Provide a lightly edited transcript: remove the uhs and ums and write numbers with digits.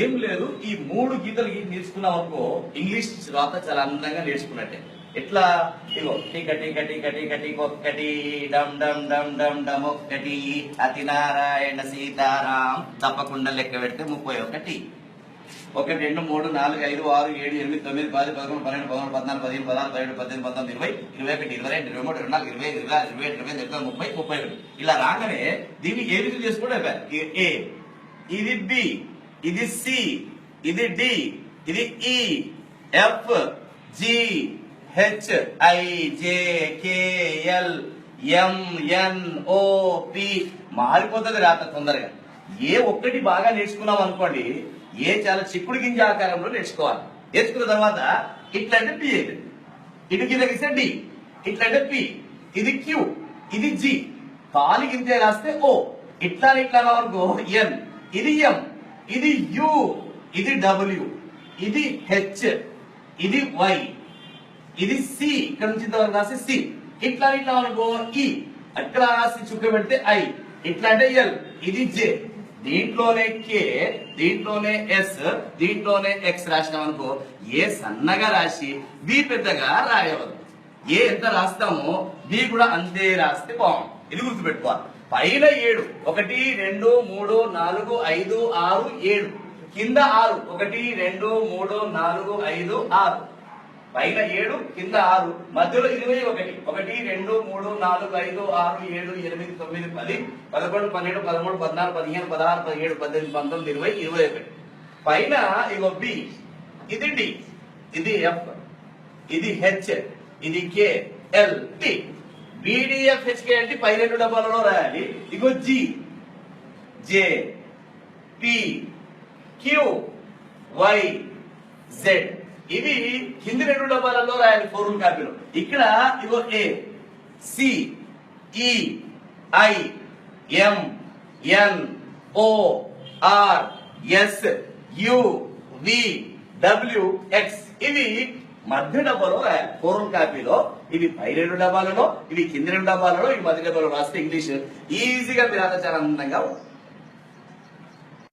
ఏం లేదు, ఈ 3 గీతలు నేర్చుకున్నాం అనుకో ఇంగ్లీష్ రాత చాలా అందంగా నేర్చుకున్నట్టే. ఎట్లా? ఇగో టీక టీక టీక టీక టీక ఒక్కటి, డమ్ డమ్ డమ్ డమ్ డమ్ ఒక్కటి, అతి నారాయణ సీతారాం తప్పకుండా లెక్క పెడితే 31. 1 2 3 4 5 6 7 8 9 10 11 12 13 14 15 16 17 18 19 20 21 22 23 24 25 26 27 28 29 30 31. ఇలా రాగానే దీన్ని ఏ విధంగా చేసుకోవడం? ఏ, ఇది బి, ఇది సి, ఇది డి, ఇది E, F, G, H, I, J, K, L, M, N, O, P. మారిపోతుంది రాత తొందరగా. ఏ ఒక్కటి బాగా నేర్చుకున్నాం అనుకోండి, ఏ చాలా చిక్కుడు గింజ ఆకారంలో నేర్చుకోవాలి. నేర్చుకున్న తర్వాత ఇట్లంటే పి అవుతుంది, ఇటు కింద గీస్తే డి, ఇట్లంటే పి, ఇది క్యూ, ఇది జి, కాలి గింజ రాస్తే ఓ, ఇట్లా ఇట్లా అనుకో ఎన్, ఇది ఎం, ఇది యు, ఇది డబ్ల్యూ, ఇది హెచ్, ఇది వై, ఇది సి, ఇక్కడ నుంచి ఇంతవరకు రాస్తే సి, ఇట్లా ఇట్లా అనుకో ఈ, అక్కడ రాసి చుక్క పెడితే ఐ, ఇట్లా అంటే ఎల్, ఇది జే, దీంట్లోనే కే, దీంట్లోనే ఎస్, దీంట్లోనే ఎక్స్ రాసినాం అనుకో ఏ సన్నగా రాసి బి పెద్దగా రాయవద్దు. ఏ ఎంత రాస్తామో బి కూడా అంతే రాస్తే బాగుంది. ఇది గుర్తుపెట్టుకోవాలి. పైన 7 1 2 3 4 5 6 7, కింద 6 1 2 3 4 5 6, పైన 7 కింద 6, మధ్యలో 21 1 2 3 4 5 6 7 8 9 10 11 12 13 14 15 16 17 18 19 20 21. పైన ఇగో బి, ఇది డి, ఇది ఎఫ్, ఇది హెచ్, ఇది K, L, T. BDF HK అంటే పై 2 డబ్బాలలో రాయాలి. ఇగో G, J, P, Q, Y, Z, ఇవి కింది 2 డబ్బాలలో రాయాలి ఫోర్ములా కాపీలో. ఇక్కడ ఇగో A, C, E, I, M, N, O, R, S, U, V, W, X, ఇవి మధ్య డబ్బాలో రాయాలి ఫోర్ములా కాపీలో. ఇవి పై 2 డబ్బాలలో, ఇవి కింది 2 డబ్బాలలో, ఇవి మధ్య డబ్బాలో రాస్తే ఇంగ్లీష్ ఈజీగా మీరు చాలా అందంగా